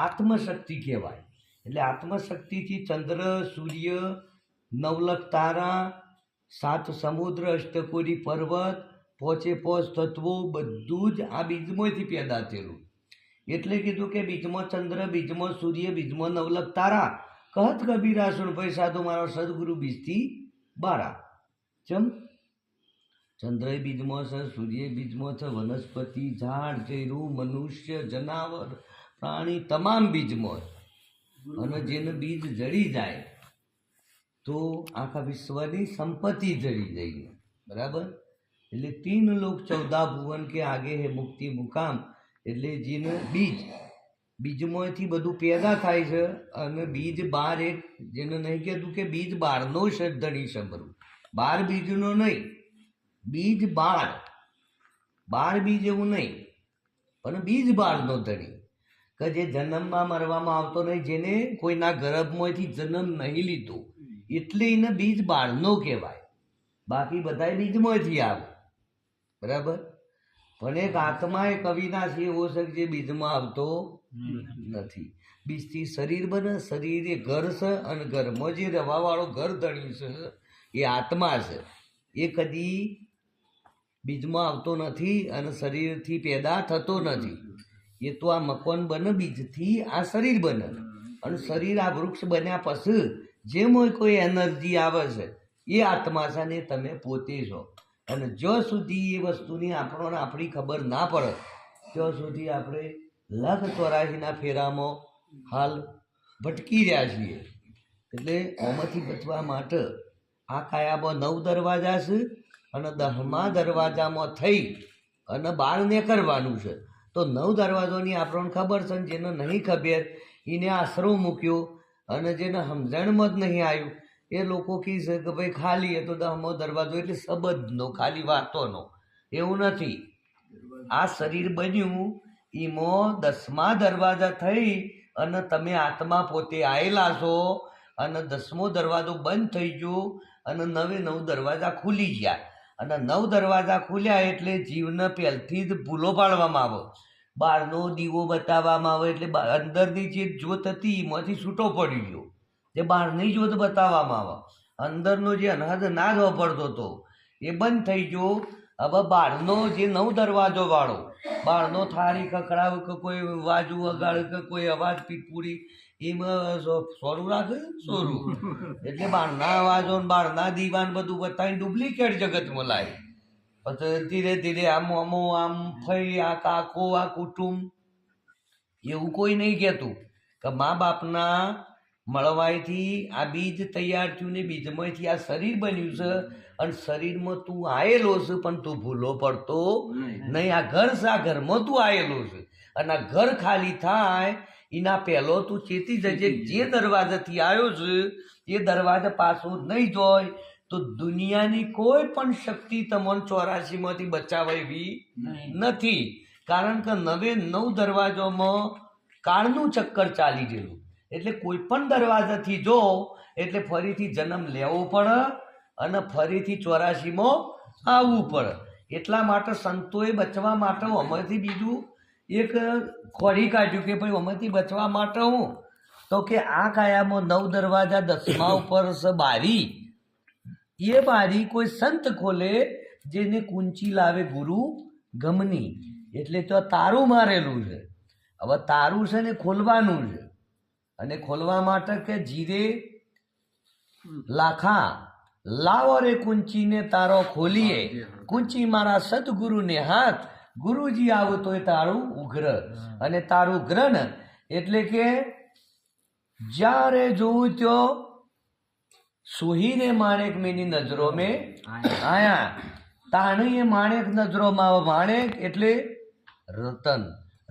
આત્મશક્તિ કહેવાય. એટલે આત્મશક્તિથી ચંદ્ર, સૂર્ય, નવલખ તારા, 7 સમુદ્ર, અષ્ટકોરી પર્વત, 5 તત્વો બધું જ આ બીજમાંથી પેદા થયેલું. એટલે કીધું કે બીજમાં ચંદ્ર, બીજમાં સૂર્ય, બીજમાં નવલખ તારા, કહત કબીરા સુન ભાઈ સાધુ મારો સદગુરુ બીજથી બારા. ચમ ચંદ્ર બીજમાં છે, સૂર્ય બીજમાં છે, વનસ્પતિ, ઝાડ, ઝેરું, મનુષ્ય, જનાવર, પ્રાણી તમામ બીજમાં. અને જેને બીજ જડી જાય તો આખા વિશ્વની સંપત્તિ જડી જાય. બરાબર. એટલે 3 લોક 14 ભુવન કે આગે હે મુક્તિ મુકામ. એટલે જેને બીજમાંથી બધું પેદા થાય છે. અને બીજ બાર એક જેને નહીં કહેતું કે બીજ બારનો છે ધણી સમરું. 12 બીજનો નહીં, બીજ બાર બીજ એવું નહીં, પણ બીજ બારનો ધણી. કે જે જન્મમાં મરવામાં આવતો નહીં, જેને કોઈના ગર્ભમાંથી જન્મ નહીં લીધો, એટલે એને બીજ બારનો કહેવાય. બાકી બધા બીજમાંથી આવે. બરાબર. પણ એક આત્મા એ અવિનાશી એવો છે જે બીજમાં આવતો નથી. બીજથી શરીર બને, શરીર એ ઘર છે, અને ઘરમાં જે રહેવાવાળો ઘર ધણી છે એ આત્મા છે. એ કદી બીજમાં આવતો નથી અને શરીરથી પેદા થતો નથી. એ તો આ મકાન બને બીજથી, આ શરીર બને. અને શરીર આ વૃક્ષ બન્યા પછી જેમાં કોઈ એનર્જી આવે છે એ આત્મા છે, ને તમે પોતે છો. અને જ્યાં સુધી એ વસ્તુની આપણી ખબર ના પડે ત્યાં સુધી આપણે 1,84,ના ફેરામાં હાલ ભટકી રહ્યા છીએ. એટલે આમાંથી બચવા માટે આ કાયામાં 9 દરવાજા છે, અને 10મા દરવાજામાં થઈ અને બહાર નીકળવાનું છે. તો 9 દરવાજોની આપણને ખબર છે, જેને નહીં ખબર એને આશરો મૂક્યો, અને જેને સમજણમાં જ નહીં આવ્યું એ લોકો કહે છે કે ભાઈ ખાલી એ તો 10મો દરવાજો એટલે શબ્દનો, ખાલી વાતોનો. એવું નથી. આ શરીર બન્યું એમાં 10મા દરવાજા થઈ અને તમે આત્મા પોતે આવેલા છો, અને 10મો દરવાજો બંધ થઈ ગયો અને 9 દરવાજા ખુલી ગયા. અને 9 દરવાજા ખુલ્યા એટલે જીવને પહેલથી જ ભૂલો પાડવામાં આવે. બહારનો દીવો બતાવવામાં આવે એટલે અંદરની જે જ્યોત હતી એમાંથી છૂટો પડી ગયો. જે બહારની જ્યોત બતાવવામાં આવે, અંદરનો જે અનહદ નાદ વાપરતો હતો એ બંધ થઈ ગયો. હવે બહારનો જે 9 દરવાજો વાળો, બહારનો થાળી ખખડાવ કે કોઈ વાજુ વગાડ કે કોઈ અવાજ પીપુડી એમાં સોરું રાખે સોરું. એટલે બહારના અવાજો, બહારના દીવાન બધું બતાવીને ડુપ્લિકેટ જગતમાં લાવે. પછી ધીરે ધીરે આમ અમો આમ ફઈ આ કાકો આ કુટુંબ એવું કોઈ નહીં કહેતું કે મા બાપના મળવાયથી આ બીજ તૈયાર થયું ને બીજમાંથી આ શરીર બન્યું છે. અને શરીરમાં તું આવેલો છે પણ તું ભૂલો પડતો નહીં. આ ઘર છે, આ ઘરમાં તું આવેલો છે. અને આ ઘર ખાલી થાય એના પહેલો તું ચેતી જજે જે દરવાજાથી આવ્યો છે એ દરવાજા પાછો નહીં જોય તો દુનિયાની કોઈ પણ શક્તિ તમને 84માંથી બચાવે એવી નથી. કારણ કે 9 દરવાજોમાં કાળનું ચક્કર ચાલી ગયેલું. એટલે કોઈ પણ દરવાજાથી જો એટલે ફરીથી જન્મ લેવો પડે અને ફરીથી 84માં આવવું પડે. એટલા માટે સંતોએ બચવા માટે અમારથી બીજું એક ખોરી કાઢ્યું કે ભાઈ અમારથી બચવા માટે હું તો કે આ કાયામાં 9 દરવાજા 10મા ઉપર છે બારી. એ બારી કોઈ સંત ખોલે જેને કુંચી લાવે ગુરુ ગમની. એટલે તો તારું મારેલું છે. હવે તારું છે ને ખોલવાનું છે. અને ખોલવા માટે કે જીરે લાખા લાવો રે કુંચીને તારો ખોલીએ, કુંચી મારા સદગુરુને હાથ, ગુરુજી આવો તોય તારું ઉગ્ર. અને તારું ઉગ્ર ને એટલે કે જ્યારે જોવું ત્યો સોહીને માણેક મેની નજરો મેં આયા. તાણી એ માણેક નજરોમાં આવે. માણેક એટલે રતન.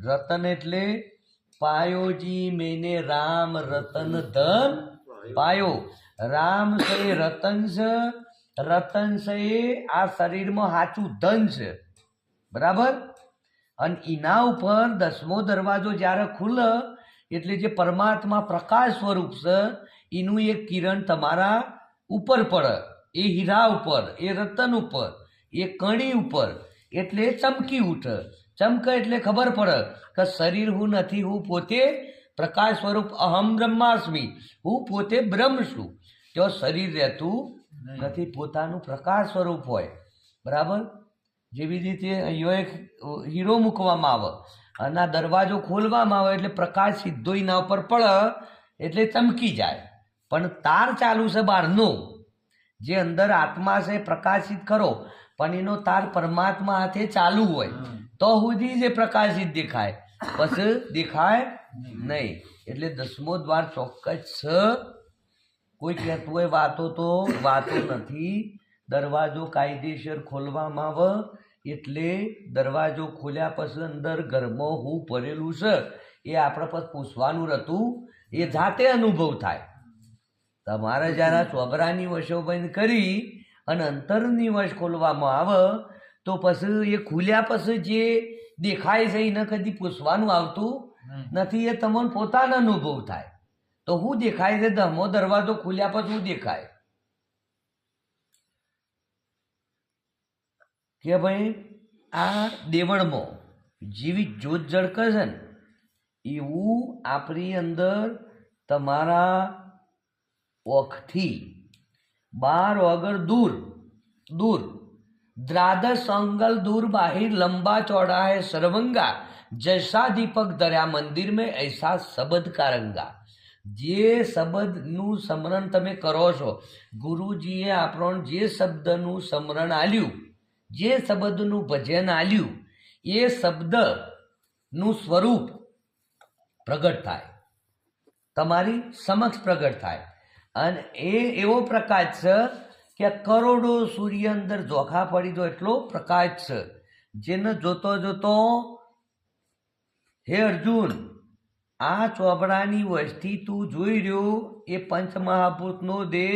રતન એટલે પાયોજી મેને રામ રતન ધન પાયો. રામ છે એ રતન છે, રતન છે એ આ શરીરમાં સાચું ધન છે. બરાબર. અને એના ઉપર 10મો દરવાજો જ્યારે ખુલે એટલે જે પરમાત્મા પ્રકાશ સ્વરૂપ છે એનું એક કિરણ તમારા ઉપર પડે. એ હીરા ઉપર, એ રતન ઉપર, એ કણી ઉપર. એટલે ચમકી ઉઠે. ચમકે એટલે ખબર પડે કે શરીર હું નથી, હું પોતે પ્રકાશ સ્વરૂપ અહમ બ્રહ્માસ્મિ, હું પોતે બ્રહ્મ છું. ત્યાં શરીર રહેતું નથી, પોતાનું પ્રકાશ સ્વરૂપ હોય. બરાબર. જેવી રીતે અહીંયા એક હીરો મૂકવામાં આવે અને આ દરવાજો ખોલવામાં આવે એટલે પ્રકાશ સીધો એના ઉપર પડે એટલે ચમકી જાય. પણ તાર ચાલુ છે બહારનો, જે અંદર આત્મા છે પ્રકાશિત ખરો, પણ એનો તાર પરમાત્મા હાથે ચાલુ હોય તો સુધી જે પ્રકાશિત દેખાય, પછી દેખાય નહીં. એટલે 10મો દ્વાર ચોક્કસ છે. કોઈ કહેતું હોય વાતો તો વાતો નથી. દરવાજો કાયદેસર ખોલવામાં આવે એટલે દરવાજો ખોલ્યા પછી અંદર ઘરમાં હું ભરેલું છે એ આપણે પછી પૂછવાનું રહેતું, એ જાતે અનુભવ થાય. તમારે જ્યારે ચોબરાની વશો બંધ કરી અને અંતરની વશ ખોલવામાં આવે તો પછી એ ખુલ્યા પછી જે દેખાય છે એને કદી પૂછવાનું આવતું નથી, એ તમને પોતાનો અનુભવ થાય. તો શું દેખાય છે? 10મો દરવાજો ખુલ્યા પછી શું દેખાય કે ભાઈ આ દેવળમાં જેવી જ્યોત ઝળકે છે ને એવું આપણી અંદર તમારા ઓખથી 12 અગર દૂર દૂર द्वादश अंगल दूर बाहिर लंबा चौड़ा है सरवंगा, जैसा दीपक दर्या मंदिर में ऐसा शब्द का रंगा. જે શબ્દનું સ્મરણ તમે કરો છો, ગુરુજીએ આપણને જે શબ્દનું સ્મરણ આલ્યું, જે શબ્દનું ભજન આલ્યું, એ શબ્દનું સ્વરૂપ પ્રગટ થાય, તમારી સમક્ષ પ્રગટ થાય. અને એ એવો પ્રકાશ છે કે કરોડો સૂર્ય અંદર ઝોખા પડી દો એટલો પ્રકાશ છે, જેને જોતો જોતો હે અર્જુન આ ચોપડાની વસ્તી તું જોઈ રહ્યો એ પંચમહાભૂતનો દેહ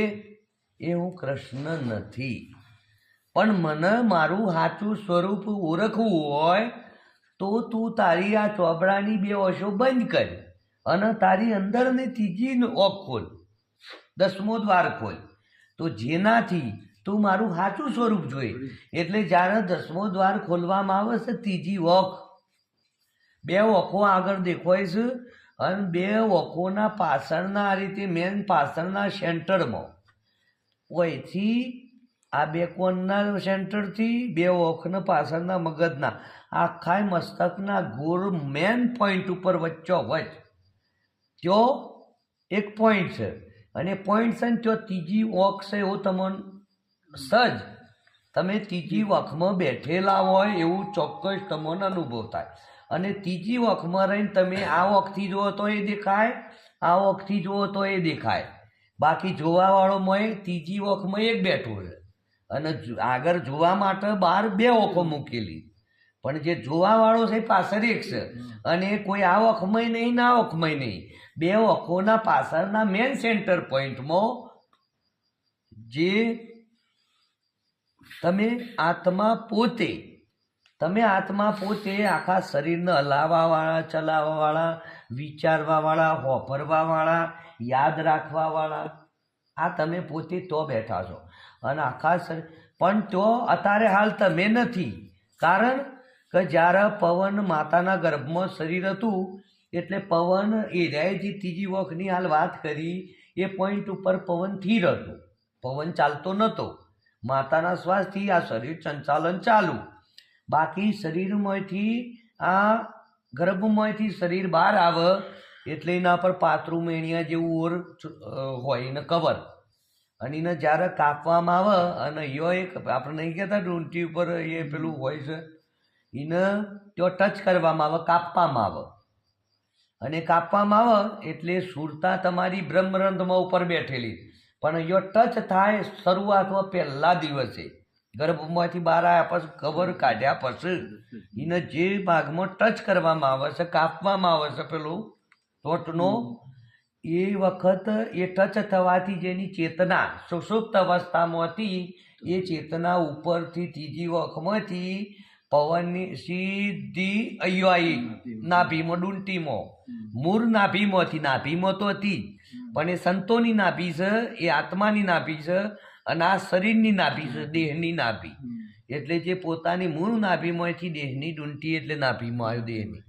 એ હું કૃષ્ણ નથી. પણ મને મારું સાચું સ્વરૂપ ઓળખવું હોય તો તું તારી આ ચોપડાની 2 વશો બંધ કર અને તારી અંદરની ત્રીજી ઓખ ખોલ, 10મો દ્વાર ખોલ. તો જેનાથી તું મારું સાચું સ્વરૂપ જોઈ. એટલે જ્યારે 10મો દ્વાર ખોલવામાં આવે છે ત્રીજી ઓખ, 2 ઓખો આગળ દેખાય છે અને 2 ઓખોના પાછળના આ રીતે મેન પાછળના સેન્ટરમાં ઓયથી આ 2 કોણના સેન્ટરથી 2 ઓખના પાછળના મગજના આખા મસ્તકના ગોળ મેન પોઈન્ટ ઉપર વચ્ચો વચ ત્યાં એક પોઈન્ટ છે અને પોઈન્ટ છે ને ત્યાં ત્રીજી ઓખ છે એવું તમને સજ તમે ત્રીજી ઓખમાં બેઠેલા હોય એવું ચોક્કસ તમને અનુભવ થાય. અને ત્રીજી ઓખમાં રહીને તમે આ ઓખથી જુઓ તો એ દેખાય, આ ઓખથી જુઓ તો એ દેખાય. બાકી જોવાવાળોમાં ત્રીજી ઓખમાં એક બેઠું છે અને આગળ જોવા માટે બહાર 2 ઓખો મૂકેલી, પણ જે જોવાવાળો છે પાછળ એક છે અને કોઈ આ ઓખમાં નહીં ને આ ઓખમાં નહીં, 2 ઓખોના પાછળના મેન સેન્ટર પોઈન્ટમાં જે તમે આત્મા પોતે આખા શરીરને હલાવવાવાળા, ચલાવવાવાળા, વિચારવાવાળા, હોફરવાવાળા, યાદ રાખવાવાળા, આ તમે પોતે તો બેઠા છો. અને આખા શરીર પણ તો અત્યારે હાલ તમે નથી. કારણ કે જ્યારે પવન માતાના ગર્ભમાં શરીર હતું એટલે પવન એરિયાએ જે ત્રીજી વખની હાલ વાત કરી એ પોઈન્ટ ઉપર પવન સ્થિર હતો, પવન ચાલતો નહોતો. માતાના શ્વાસથી આ શરીર સંચાલન ચાલુ. બાકી શરીરમાંથી આ ગર્ભમાંથી શરીર બહાર આવે એટલે એના પર પાતળું મેણિયા જેવું ઓર હોય એને કવર, અને એને જ્યારે કાપવામાં આવે અને યો એક આપણે નહીં કહેતા ડૂંટી ઉપર એ પેલું હોય છે, એને ત્યાં ટચ કરવામાં આવે, કાપવામાં આવે. અને કાપવામાં આવે એટલે સુરતા તમારી બ્રહ્મરંધમાં ઉપર બેઠેલી, પણ યો ટચ થાય શરૂઆતમાં પહેલા દિવસે ગર્ભમાંથી બહાર આવ્યા પછી કવર કાઢ્યા પછી એને જે ભાગમાં ટચ કરવામાં આવે છે, કાપવામાં આવે છે પેલું ટોટનો, એ વખત એ ટચ થવાથી જેની ચેતના સુષુપ્ત અવસ્થામાં હતી એ ચેતના ઉપરથી ત્રીજી વખમાંથી પવનની સીધી અહીંયા નાભીમાં ડૂંટીમાં મૂળ નાભીમાં તો હતી પણ એ સંતોની નાભી છે, એ આત્માની નાભી છે અને આ શરીરની નાભી છે, દેહની નાભી. એટલે જે પોતાની મૂળ નાભીમાંથી દેહની ડૂંટી એટલે નાભીમાં આવ્યું દેહની.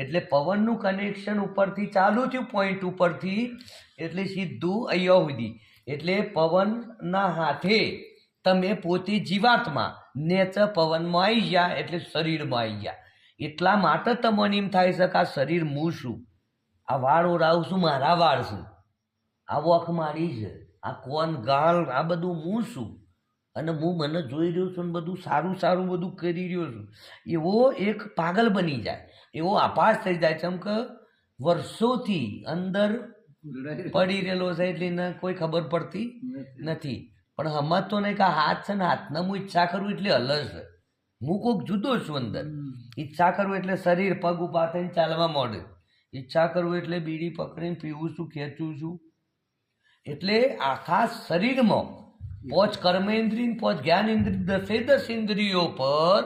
એટલે પવનનું કનેક્શન ઉપરથી ચાલુ થયું પોઈન્ટ ઉપરથી, એટલે સીધું અહીંયા સુધી. એટલે પવનના હાથે તમે પોતે જીવાત્મા નેચ પવનમાં આવી ગયા, એટલે શરીરમાં આવી ગયા. એટલા માટે તમને એમ થાય છે કે આ શરીર હું છું, આ વાળ ઓરાવું છું મારા વાળ છું, આ વખ મારી છે, આ કોણ ગાળ, આ બધું હું છું, અને હું મને જોઈ રહ્યો છું, બધું સારું સારું બધું કરી રહ્યો છું. એવો એક પાગલ બની જાય, એવો આભાસ થઈ જાય. જેમ કે વર્ષોથી અંદર પડી રહેલો છે, એટલે એને કોઈ ખબર પડતી નથી. પણ સમજતો નહીં કે હાથ છે ને, હાથને હું ઈચ્છા કરું એટલે હલસ છે, હું કોઈક જુદો છું અંદર. ઈચ્છા કરું એટલે શરીર પગ ઉભા થઈને ચાલવા માંડે, ઈચ્છા કરું એટલે બીડી પકડીને પીવું છું, ખેંચું છું. એટલે આખા શરીરમાં પોચ કર્મેન્દ્રિય, પોચ જ્ઞાનેન્દ્રિય, 10 ઇન્દ્રિયો પર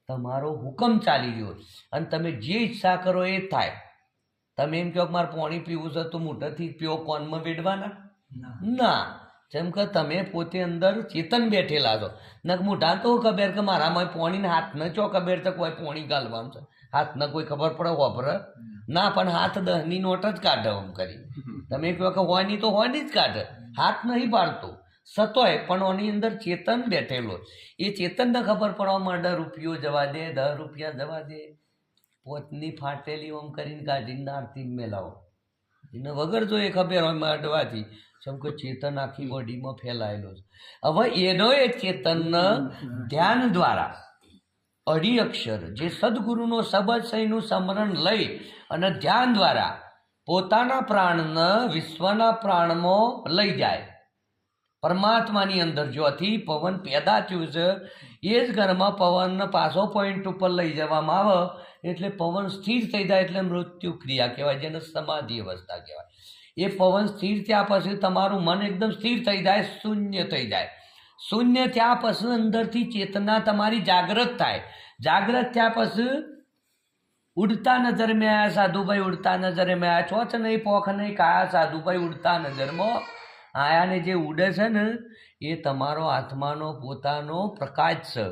તમારો હુકમ ચાલી રહ્યો, અને તમે જે ઈચ્છા કરો એ થાય. તમે એમ કહો કે મારે પાણી પીવું છે તો મોઢાથી પીઓ, કોનમાં વેડવાના ના. જેમ કે તમે પોતે અંદર ચેતન બેઠેલા છો, નક મોઢા તો ખબર કે મારામાં પાણીને હાથને ચો ખબર છે કોઈ પાણી ગાલવાનું છે, હાથને કોઈ ખબર પડે વાપરે ના, પણ હાથ 10ની નોટ જ કાઢે એમ કરી. તમે કહો કે હોની તો હોની જ કાઢે, હાથ નહીં પાડતો સતોય, પણ એની અંદર ચેતન બેઠેલો. એ ચેતનને ખબર પડવા માંડે, રૂપિયો જવા દે, 10 રૂપિયા જવા દે, પોતની ફાટેલી ઓમ કરીને કાઢીને આરતી મેલાવો. એને વગર જો એ ખબર હોય માંડવાથી, જેમ કે ચેતન આખી બોડીમાં ફેલાયેલો છે. હવે એનો એ ચેતન ધ્યાન દ્વારા અઢી અક્ષર જે સદગુરુનો શબ્દ સહીનું સ્મરણ લઈ અને ધ્યાન દ્વારા પોતાના પ્રાણને વિશ્વના પ્રાણમાં લઈ જાય. પરમાત્માની અંદર જ્યોથી પવન પેદા થયું છે, એ જ ઘરમાં પવનને પાછો પોઈન્ટ ઉપર લઈ જવામાં આવે, એટલે પવન સ્થિર થઈ જાય, એટલે મૃત્યુ ક્રિયા કહેવાય, જેને સમાધિ અવસ્થા કહેવાય. એ પવન સ્થિર થયા પછી તમારું મન એકદમ સ્થિર થઈ જાય, શૂન્ય થઈ જાય. શૂન્ય થયા પછી અંદરથી ચેતના તમારી જાગૃત થાય. જાગૃત થયા પછી ઉડતા નજર મેં આયા સાધુભાઈ, ઉડતા નજરે મેં આયા, ચોચ નહીં પોખ નહીં કાયા સાધુભાઈ, ઉડતા નજરમાં આયાને જે ઉડે છે ને એ તમારો આત્માનો પોતાનો પ્રકાશ છે,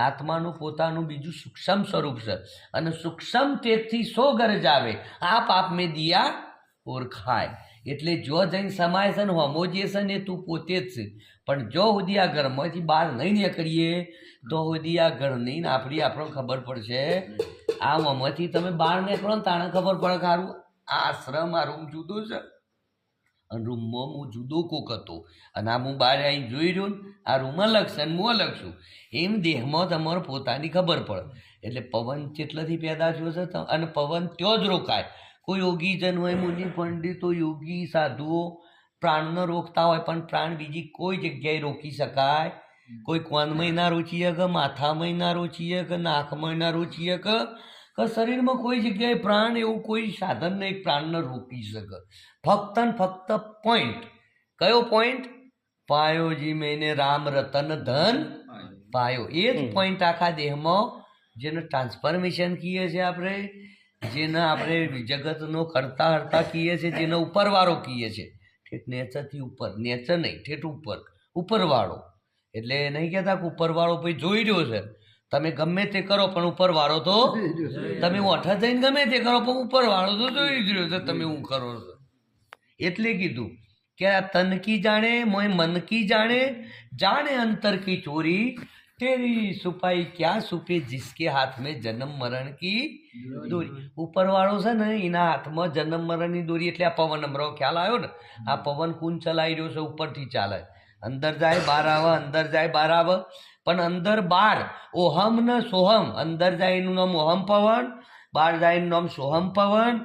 આત્માનું પોતાનું બીજું સૂક્ષ્મ સ્વરૂપ છે. અને સૂક્ષ્મ તેથી 100 ગરજ આવે, આપ આપ મેં દિયા ઓળખાય. એટલે જો જઈને સમાય છે ને હોમોજેશન એ તું પોતે જ છે. પણ જો સુધી આ ઘરમાંથી બહાર નહીં નીકળીએ તો સુધી આ ઘર નહીં આપણને ખબર પડશે. આ હોમાંથી તમે બહાર નીકળો ને તાણે ખબર પડે કે સારું આ આશ્રમ, આ રૂમ જુદો છે, અને રૂમમાં હું જુદો કોક હતો, અને આ હું બહાર આવીને જોઈ રહ્યો ને આ રૂમ અલગ છે અને હું અલગ છું. એમ દેહમાં તમારે પોતાની ખબર પડે. એટલે પવન કેટલાથી પેદા થયો છે, અને પવન ત્યાં જ રોકાય. કોઈ યોગીજન હોય, મુનિ પંડિતો, યોગી સાધુઓ પ્રાણને રોકતા હોય, પણ પ્રાણ બીજી કોઈ જગ્યાએ રોકી શકાય. કોઈ કોનમાં ના રોકી શકે, માથામાં ના રોકી શકે, નાકમાં ના રોકી શકે, કે શરીરમાં કોઈ જગ્યાએ પ્રાણ એવું કોઈ સાધન નહીં પ્રાણને રોકી શકે. ફક્ત ને ફક્ત પોઈન્ટ. કયો પોઈન્ટ? પાયોજી મેને રામ રતન ધન પાયો. એ જ પોઈન્ટ આખા દેહમાં, જેને ટ્રાન્સફોર્મેશન કહીએ છીએ આપણે, જેને આપણે જગતનો કરતા હરતા કહીએ છીએ, જેને ઉપરવાળો કહીએ છીએ. ઠેઠ નેચરથી ઉપર, નેચર નહીં ઠેઠ ઉપર, ઉપરવાળો. એટલે નહીં કહેતા કે ઉપરવાળો ભાઈ જોઈ રહ્યો છે, તમે ગમે તે કરો પણ ઉપરવાળો તો, તમે ઓઠા જઈને ગમે તે કરો પણ ઉપરવાળો તો જોઈ જ રહ્યો છે તમે હું કરો છો. એટલે કીધું કે આ તન કી જાણે મોય મન કી જાણે, જાણે અંતર કી ચોરી, તેરી છુપાઈ ક્યાં છુપે જિસકે હાથ મેં જન્મ મરણ કી દોરી. ઉપરવાળો છે ને એના હાથમાં જન્મ મરણની દોરી. એટલે આ પવન હમણાં ખ્યાલ આવ્યો ને, આ પવન કોણ ચલાવી રહ્યો છે? ઉપરથી ચાલે, અંદર જાય બહાર આવે, અંદર જાય બહાર આવે. પણ અંદર બહાર ઓહમ ને સોહમ, અંદર જાય એનું નામ ઓહમ પવન, બહાર જાય એનું નામ સોહમ પવન.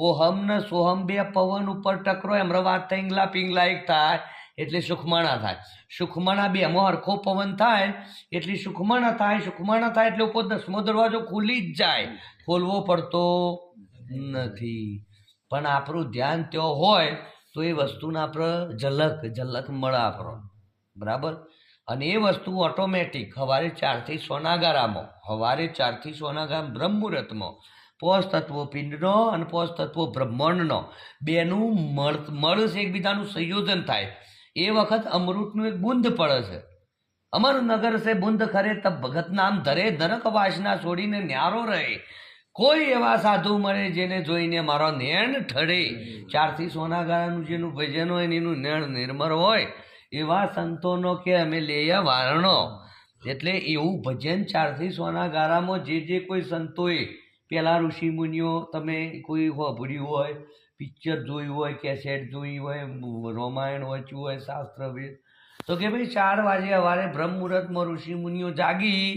ઓહમ ને સોહમ બે પવન ઉપર ટકરો, હમણાં વાત થઈંગલા પિંગલા એક થાય એટલે સુખમણા થાય. સુખમણા બેમાં હરખો પવન થાય એટલે સુખમણા થાય. સુખમણા થાય એટલે ઉપર 10મો દરવાજો ખુલી જ જાય, ખોલવો પડતો નથી. પણ આપણું ધ્યાન ત્યાં હોય તો એ વસ્તુને આપણે ઝલક મળે આપણો, બરાબર. અને એ વસ્તુ ઓટોમેટિક સવારે 4 થી સોનાગારામાં, સવારે 4 થી સોનાગામ બ્રહ્મ મુહૂર્તમાં પોષ તત્વો પિંડનો અને પોષ તત્વો બ્રહ્માંડનો બેનું મળ છે, એકબીજાનું સંયોજન થાય. એ વખત અમૃતનું એક બુંદ પડે છે. અમર નગર છે બુંદ ખરે તબ ભગત નામ ધરે, નરક વાસના છોડીને ન્યારો રહે. કોઈ એવા સાધુ મળે જેને જોઈને મારો નેણ ઠરે. 4 થી સોના ગાળાનું જેનું ભજન હોય ને એનું નેણ નિર્મળ હોય એવા સંતોનો કે અમે લેયા વારણો. એટલે એવું ભજન 4 થી સોના ગાળામાં જે કોઈ સંતોએ પેલા ઋષિ મુનિઓ તમે કોઈ હોભળ્યું હોય, પિક્ચર જોયું હોય, કેસેટ જોઈ હોય, રામાયણ વાંચ્યું હોય, શાસ્ત્ર વેદ, તો કે ભાઈ 4 વાગે સવારે બ્રહ્મ મુહૂર્તમાં ઋષિ મુનિઓ જાગી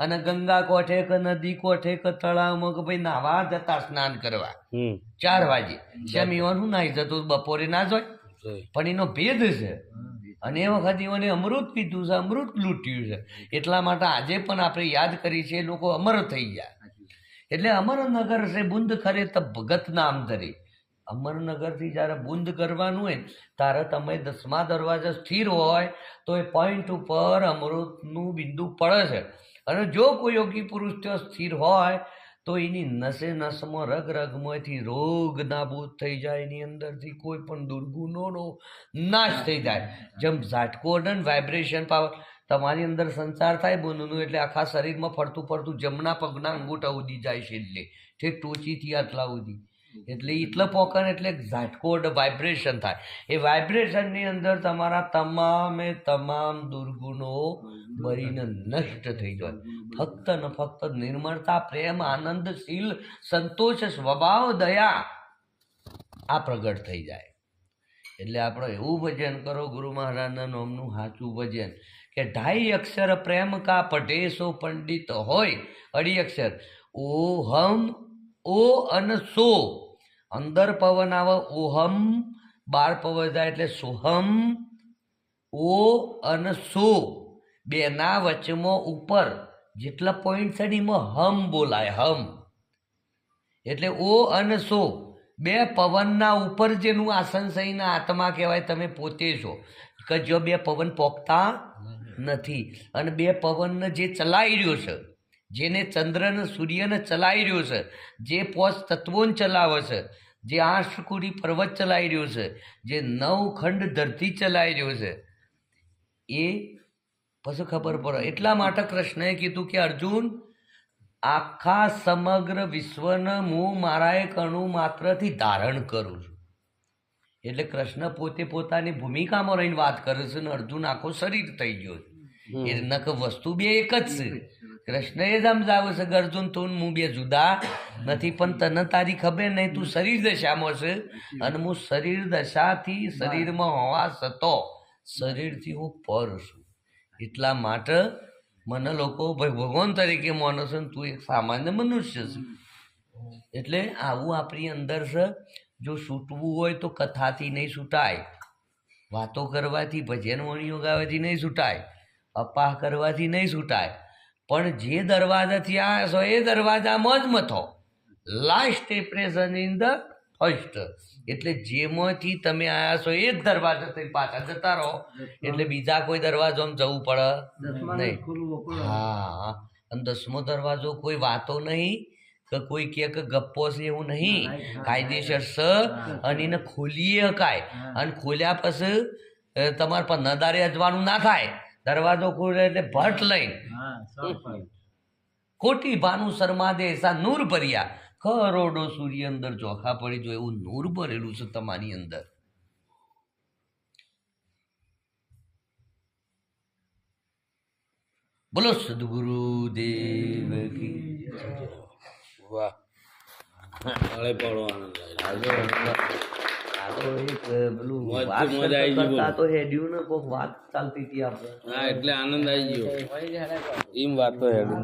અને ગંગા કોઠે કે નદી કોઠે કે તળાવમાં કે ભાઈ નાવા જતા સ્નાન કરવા 4 વાગે. શેમ એવાનું નાહી જતું બપોરે ના જોય, પણ એનો ભેદ છે. અને એ વખત એઓને અમૃત પીધું છે, અમૃત લૂંટ્યું છે. એટલા માટે આજે પણ આપણે યાદ કરી છે લોકો અમર થઈ ગયા. એટલે અમરનગર છે બુંદ ખરે તો ભગત નામ ધરે. અમરનગરથી જ્યારે બુંદ કરવાનું હોય ત્યારે તમે 10મા દરવાજા સ્થિર હોય તો એ પોઈન્ટ ઉપર અમૃતનું બિંદુ પડે છે. અને જો કોઈ યોગી પુરુષ ત્યાં સ્થિર હોય તો એની નસે નસમાં રગ રગમાંથી રોગ નાબૂદ થઈ જાય, એની અંદરથી કોઈ પણ દુર્ગુણોનો નાશ થઈ જાય. જેમ ઝાટકો અને વાઇબ્રેશન પાવર તમારી અંદર સંચાર થાય બોનનું એટલે આખા શરીરમાં ફરતું ફરતું જમણા પગના અંગૂઠા ઉદી જાય છે, એટલે ઠેક ટોચીથી આટલા ઉદી. એટલે એટલા પોકન એટલે ઝાટકોડ વાઇબ્રેશન થાય. એ વાઇબ્રેશનની અંદર તમારા તમામ દુર્ગુણો બળીને નષ્ટ થઈ જાય. ફક્ત ને ફક્ત નિર્મળતા, પ્રેમ, આનંદશીલ, સંતોષ, સ્વભાવ, દયા આ પ્રગટ થઈ જાય. એટલે આપણે એવું ભજન કરો ગુરુ મહારાજના નામનું સાચું ભજન કે 2.5 અક્ષર પ્રેમ કા પઢે સો પંડિત હોય. 2.5 અક્ષર ઓહમ, ઓ અને સો. અંદર પવન આવે ઓહમ, બાર પવન જાય એટલે સોહમ. ઓ અને સો બેના વચમાં ઉપર જેટલા પોઈન્ટ છે ને એમાં હમ બોલાય. હમ એટલે ઓ અને સો બે પવનના ઉપર જેનું આસન સહીના આત્મા કહેવાય. તમે પોતે છો કે જો બે પવન પોકતા નથી અને બે પવનને જે ચલાવી રહ્યો છે, જેને ચંદ્રને સૂર્યને ચલાવી રહ્યો છે, જે 5 તત્વોને ચલાવે છે, જે 8 કુડી પર્વત ચલાવી રહ્યો છે, જે 9 ખંડ ધરતી ચલાવી રહ્યો છે, એ પછી ખબર પડે. એટલા માટે કૃષ્ણએ કીધું કે અર્જુન આખા સમગ્ર વિશ્વને હું મારા એક અણુ માત્રથી ધારણ કરું છું. એટલે કૃષ્ણ પોતે પોતાની ભૂમિકામાં રહીને વાત કરે છે ને અર્જુન આખો શરીર થઈ ગયો છે. એ નક વસ્તુ બે એક જ છે. કૃષ્ણ એ સમજાવે છે કે અર્જુન તું હું બે જુદા નથી, પણ તને તારી ખબર નહીં, તું શરીર દશામાં છે અને હું શરીર દશાથી શરીરમાં હોવા છતો શરીરથી હું પર છું. એટલા માટે મને લોકો ભાઈ ભગવાન તરીકે માને છે, તું એક સામાન્ય મનુષ્ય છે. એટલે આવું આપણી અંદર છે. જો છૂટવું હોય તો કથાથી નહીં છૂટાય, વાતો કરવાથી, ભજન વાણીઓ ગાવાથી નહીં છૂટાય, અપાહ કરવાથી નહીં છૂટાય. પણ જે દરવાજાથી આવ્યા છો એ દરવાજામાં જ મથો. Last impression in the first. એટલે જેમાંથી તમે આવ્યા છો એ જ દરવાજાથી પાછા જતા રહો. એટલે બીજા કોઈ દરવાજામાં જવું પડે નહીં. હા, અને 10મો દરવાજો કોઈ વાતો નહીં કે કોઈ કે ગપ્પો છે એવું નહીં. કાયદેસર છે અને એને ખોલીએ શકાય. અને ખોલ્યા પછી તમારે પર નદારે અજવાનું ના થાય. દરવાજો ખોલે એટલે ભટ્ટ લઈને ખોટી ભાનું શર્મા દે એસા નૂર ભર્યા. કરોડો સૂર્ય અંદર ચોખા પડી જો એવું નૂર ભરેલું છે તમારી અંદર. બોલો સદગુરુ દેવ કી વાહ, તાળે પાડો આનંદ વાત ચાલતી હતી આપણે. હા, એટલે આનંદ આવી ગયો. એમ વાત તો હેડું